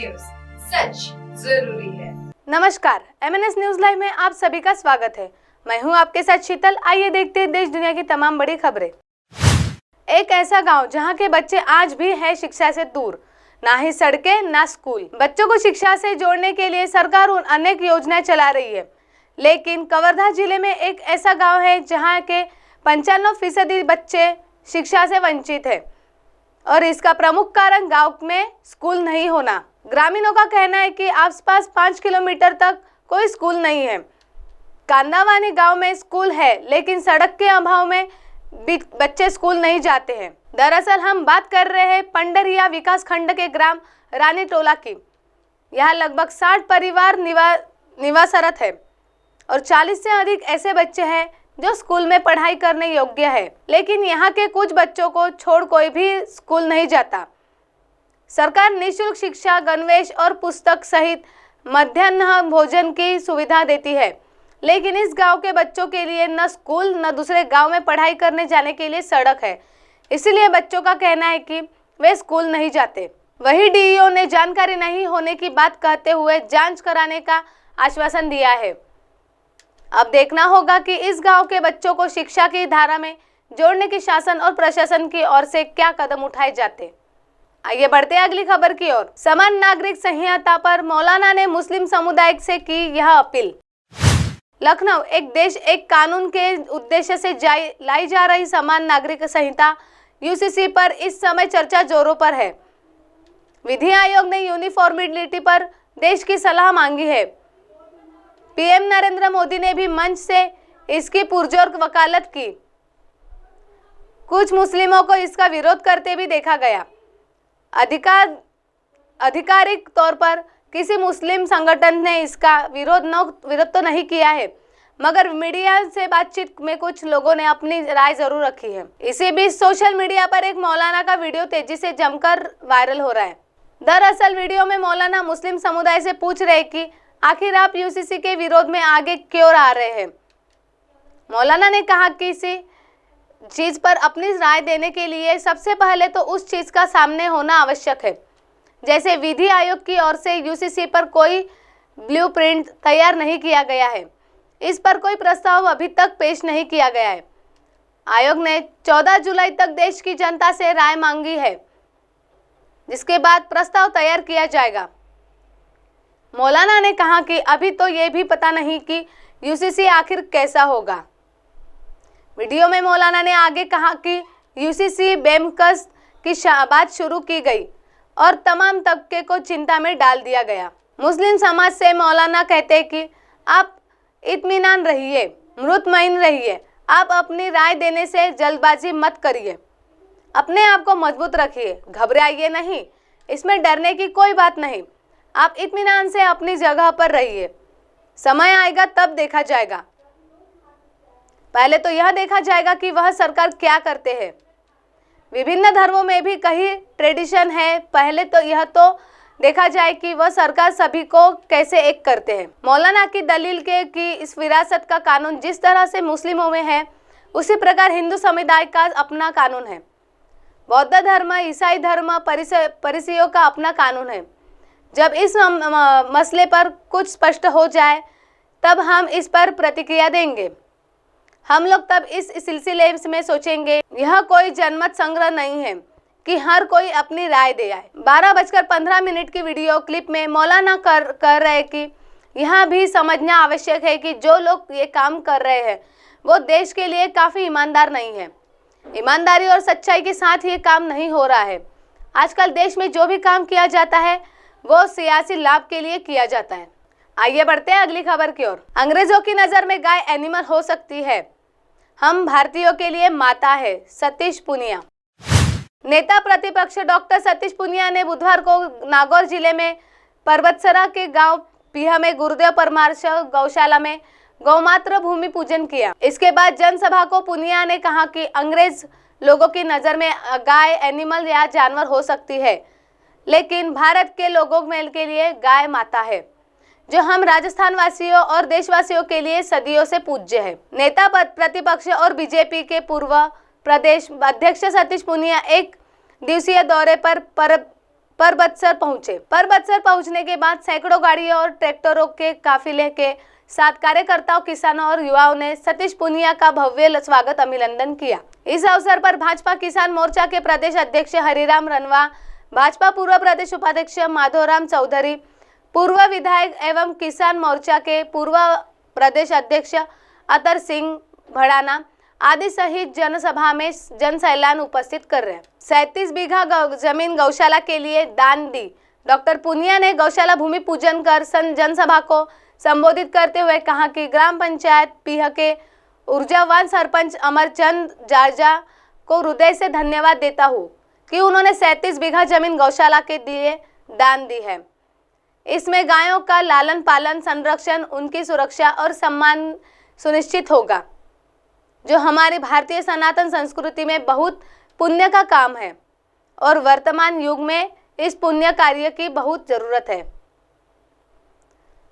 News, सच जरूरी है। नमस्कार, MNS न्यूज लाइव में आप सभी का स्वागत है। मैं हूं आपके साथ शीतल। आइए देखते हैं देश दुनिया की तमाम बड़ी खबरें। एक ऐसा गांव जहां के बच्चे आज भी है शिक्षा से दूर, ना ही सड़कें ना स्कूल। बच्चों को शिक्षा से जोड़ने के लिए सरकार अनेक योजनाएं चला रही है, लेकिन कवर्धा जिले में एक ऐसा गाँव है जहाँ के 95% बच्चे शिक्षा से वंचित है और इसका प्रमुख कारण गांव में स्कूल नहीं होना। ग्रामीणों का कहना है कि आसपास 5 किलोमीटर तक कोई स्कूल नहीं है। कांदावानी गांव में स्कूल है, लेकिन सड़क के अभाव में बच्चे स्कूल नहीं जाते हैं। दरअसल हम बात कर रहे हैं पंडरिया विकास खंड के ग्राम रानी टोला की। यहाँ लगभग 60 परिवार निवासरत है और 40 से अधिक ऐसे बच्चे हैं जो स्कूल में पढ़ाई करने योग्य है, लेकिन यहाँ के कुछ बच्चों को छोड़ कोई भी स्कूल नहीं जाता। सरकार निःशुल्क शिक्षा, गणवेश और पुस्तक सहित मध्याह्न भोजन की सुविधा देती है, लेकिन इस गांव के बच्चों के लिए न स्कूल न दूसरे गांव में पढ़ाई करने जाने के लिए सड़क है। इसलिए बच्चों का कहना है कि वे स्कूल नहीं जाते। वही डीईओ ने जानकारी नहीं होने की बात कहते हुए जांच कराने का आश्वासन दिया है। अब देखना होगा कि इस गांव के बच्चों को शिक्षा की धारा में जोड़ने की शासन और प्रशासन की ओर से क्या कदम उठाए जाते। आइए बढ़ते हैं अगली खबर की ओर। समान नागरिक संहिता पर मौलाना ने मुस्लिम समुदाय से की यह अपील। लखनऊ एक देश एक कानून के उद्देश्य से लाई जा रही समान नागरिक संहिता यूसीसी पर इस समय चर्चा जोरों पर है। विधि आयोग ने यूनिफॉर्मिलिटी पर देश की सलाह मांगी है। पीएम नरेंद्र मोदी ने भी मंच से इसकी पुरजोर वकालत की। कुछ मुस्लिमों को इसका विरोध करते भी देखा गया। आधिकारिक तौर पर किसी मुस्लिम संगठन ने इसका विरोध तो नहीं किया है, मगर मीडिया से बातचीत में कुछ लोगों ने अपनी राय जरूर रखी है। इसी बीच सोशल मीडिया पर एक मौलाना का वीडियो तेजी से जमकर वायरल हो रहा है। दरअसल वीडियो में मौलाना मुस्लिम समुदाय से पूछ रहे कि आखिर आप यूसीसी के विरोध में आगे क्यों आ रहे हैं। मौलाना ने कहा कि किसी चीज पर अपनी राय देने के लिए सबसे पहले तो उस चीज का सामने होना आवश्यक है। जैसे विधि आयोग की ओर से यूसीसी पर कोई ब्लूप्रिंट तैयार नहीं किया गया है, इस पर कोई प्रस्ताव अभी तक पेश नहीं किया गया है। आयोग ने 14 जुलाई तक देश की जनता से राय मांगी है, जिसके बाद प्रस्ताव तैयार किया जाएगा। मौलाना ने कहा कि अभी तो ये भी पता नहीं कि यूसीसी आखिर कैसा होगा। वीडियो में मौलाना ने आगे कहा कि यूसीसी बेमकस की बात शुरू की गई और तमाम तबके को चिंता में डाल दिया गया। मुस्लिम समाज से मौलाना कहते हैं कि आप इत्मीनान रहिए, मुतमईन रहिए, आप अपनी राय देने से जल्दबाजी मत करिए, अपने आप को मजबूत रखिए, घबराइए नहीं, इसमें डरने की कोई बात नहीं। आप इत्मीनान से अपनी जगह पर रहिए, समय आएगा तब देखा जाएगा। पहले तो यह देखा जाएगा कि वह सरकार क्या करते हैं। विभिन्न धर्मों में भी कई ट्रेडिशन है, पहले तो यह तो देखा जाए कि वह सरकार सभी को कैसे एक करते हैं। मौलाना की दलील के कि इस विरासत का कानून जिस तरह से मुस्लिमों में है, उसी प्रकार हिंदू समुदाय का अपना कानून है। बौद्ध धर्म, ईसाई धर्म, परिसियों का अपना कानून है। जब इस मसले पर कुछ स्पष्ट हो जाए तब हम इस पर प्रतिक्रिया देंगे। हम लोग तब इस सिलसिले में सोचेंगे। यह कोई जनमत संग्रह नहीं है कि हर कोई अपनी राय दे आए। 12:15 की वीडियो क्लिप में मौलाना कर रहे कि यह भी समझना आवश्यक है कि जो लोग ये काम कर रहे हैं वो देश के लिए काफ़ी ईमानदार नहीं है। ईमानदारी और सच्चाई के साथ ये काम नहीं हो रहा है। आजकल देश में जो भी काम किया जाता है वो सियासी लाभ के लिए किया जाता है। आइए बढ़ते हैं अगली खबर की ओर। अंग्रेजों की नज़र में गाय एनिमल हो सकती है, हम भारतीयों के लिए माता है, सतीश पूनिया। नेता प्रतिपक्ष डॉक्टर सतीश पूनिया ने बुधवार को नागौर जिले में परबतसरा के गांव पीहा में गुरुदेव परमार्श गौशाला में गौमात्र भूमि पूजन किया। इसके बाद जनसभा को पूनिया ने कहा कि अंग्रेज लोगों की नज़र में गाय एनिमल या जानवर हो सकती है, लेकिन भारत के लोगों के लिए गाय माता है, जो हम राजस्थान वासियों और देशवासियों के लिए सदियों से पूज्य है। नेता प्रतिपक्ष और बीजेपी के पूर्व प्रदेश अध्यक्ष सतीश पूनिया एक दिवसीय दौरे पर परबतसर पहुंचे। परबतसर पहुंचने के बाद सैकड़ों गाड़ियों और ट्रैक्टरों के काफिले के साथ कार्यकर्ताओं, किसानों और युवाओं ने सतीश पूनिया का भव्य स्वागत अभिनंदन किया। इस अवसर पर भाजपा किसान मोर्चा के प्रदेश अध्यक्ष हरिराम रनवा, भाजपा पूर्व प्रदेश उपाध्यक्ष माधोराम चौधरी, पूर्व विधायक एवं किसान मोर्चा के पूर्व प्रदेश अध्यक्ष अतर सिंह भड़ाना आदि सहित जनसभा में जनसैलान उपस्थित कर रहे हैं। 37 बीघा जमीन गौशाला के लिए दान दी। डॉक्टर पूनिया ने गौशाला भूमि पूजन कर जनसभा को संबोधित करते हुए कहा कि ग्राम पंचायत पीह के ऊर्जावान सरपंच अमरचंद जारजा को हृदय से धन्यवाद देता हूँ कि उन्होंने 37 बीघा जमीन गौशाला के लिए दान दी है। इसमें गायों का लालन पालन, संरक्षण, उनकी सुरक्षा और सम्मान सुनिश्चित होगा, जो हमारी भारतीय सनातन संस्कृति में बहुत पुण्य का काम है और वर्तमान युग में इस पुण्य कार्य की बहुत जरूरत है।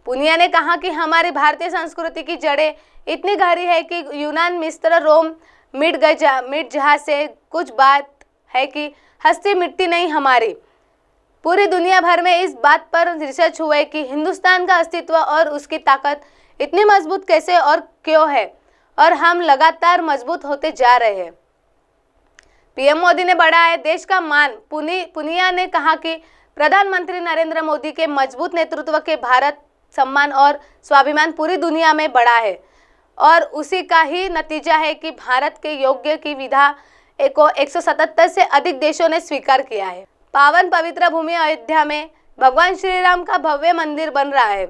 पूनिया ने कहा कि हमारी भारतीय संस्कृति की जड़ें इतनी गहरी है कि यूनान, मिस्र, रोम मिट जहाज से कुछ बात है कि हस्ती मिट्टी नहीं हमारी। पूरी दुनिया भर में इस बात पर रिसर्च हुआ है कि हिंदुस्तान का अस्तित्व और उसकी ताकत इतनी मजबूत कैसे और क्यों है, और हम लगातार मजबूत होते जा रहे हैं। पीएम मोदी ने बढ़ाया देश का मान। पूनिया ने कहा कि प्रधानमंत्री नरेंद्र मोदी के मजबूत नेतृत्व के भारत सम्मान और स्वाभिमान पूरी दुनिया में बढ़ा है और उसी का ही नतीजा है कि भारत के योग्य की विधा को 177 से अधिक देशों ने स्वीकार किया है। पावन पवित्र भूमि अयोध्या में भगवान श्री राम का भव्य मंदिर बन रहा है।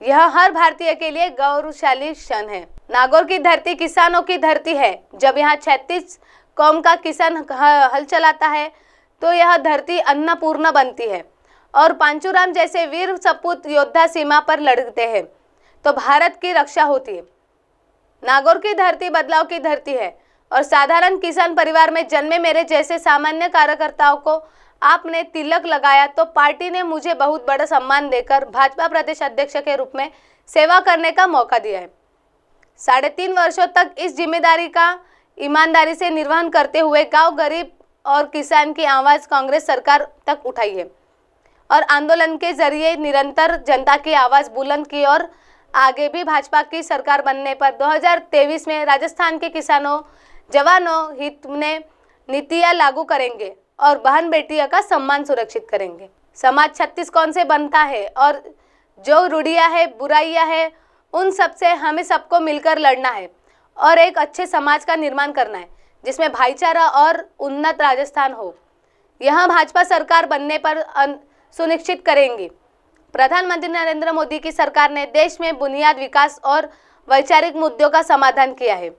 यह हर भारतीय के लिए गौरवशाली क्षण है। नागौर की धरती किसानों की धरती है। जब यहाँ 36 कौम का किसान हल चलाता है तो यह धरती अन्नपूर्ण बनती है और पांचुराम जैसे वीर सपूत योद्धा सीमा पर लड़ते हैं तो भारत की रक्षा होती है। नागौर की धरती बदलाव की धरती है और साधारण किसान परिवार में जन्मे मेरे जैसे सामान्य कार्यकर्ताओं को आपने तिलक लगाया तो पार्टी ने मुझे बहुत बड़ा सम्मान देकर भाजपा प्रदेश अध्यक्ष के रूप में सेवा करने का मौका दिया है। 3.5 वर्षों तक इस जिम्मेदारी का ईमानदारी से निर्वहन करते हुए गांव, गरीब और किसान की आवाज कांग्रेस सरकार तक उठाई है और आंदोलन के जरिए निरंतर जनता की आवाज बुलंद की और आगे भी भाजपा की सरकार बनने पर 2023 में राजस्थान के किसानों, जवानों हित में नीतियां लागू करेंगे और बहन बेटियों का सम्मान सुरक्षित करेंगे। समाज 36 कौन से बनता है और जो रूढ़ियां है, बुराइयां है, उन सब से हमें सबको मिलकर लड़ना है और एक अच्छे समाज का निर्माण करना है जिसमें भाईचारा और उन्नत राजस्थान हो। यहाँ भाजपा सरकार बनने पर सुनिश्चित करेंगी। प्रधानमंत्री नरेंद्र मोदी की सरकार ने देश में बुनियाद विकास और वैचारिक मुद्दों का समाधान किया है।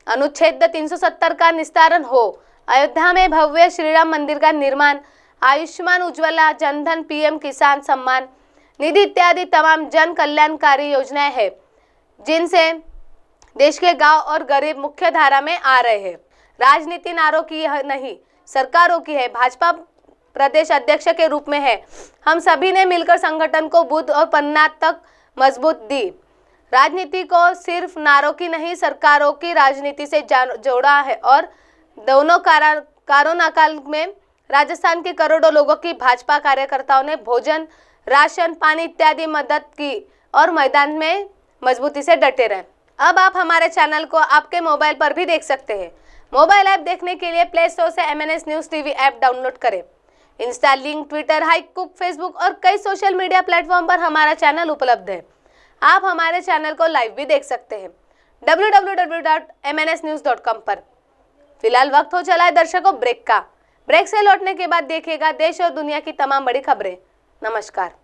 अनुच्छेद 370 का निस्तारण हो, अयोध्या में भव्य श्रीराम मंदिर का निर्माण, आयुष्मान उज्ज्वला, जनधन, पीएम किसान सम्मान निधि इत्यादि तमाम जन कल्याणकारी योजनाएं हैं जिनसे देश के गांव और गरीब मुख्य धारा में आ रहे हैं। राजनीति नारों की नहीं, सरकारों की है। भाजपा प्रदेश अध्यक्ष के रूप में है। हम सभी ने मिलकर संगठन को बुद्ध और पन्ना तक मजबूत दी। राजनीति को सिर्फ नारों की नहीं, सरकारों की राजनीति से जोड़ा है और दोनों कोरोना काल में राजस्थान के करोड़ों लोगों की भाजपा कार्यकर्ताओं ने भोजन, राशन, पानी इत्यादि मदद की और मैदान में मजबूती से डटे रहे। अब आप हमारे चैनल को आपके मोबाइल पर भी देख सकते हैं। मोबाइल ऐप देखने के लिए प्ले स्टोर से MNS news TV app download करें। इंस्टा, लिंक, ट्विटर, हाइकुक, फेसबुक और कई सोशल मीडिया प्लेटफॉर्म पर हमारा चैनल उपलब्ध है। आप हमारे चैनल को लाइव भी देख सकते हैं www.mnsnews.com पर। फिलहाल वक्त हो चला है दर्शकों ब्रेक का। ब्रेक से लौटने के बाद देखिएगा देश और दुनिया की तमाम बड़ी खबरें। नमस्कार।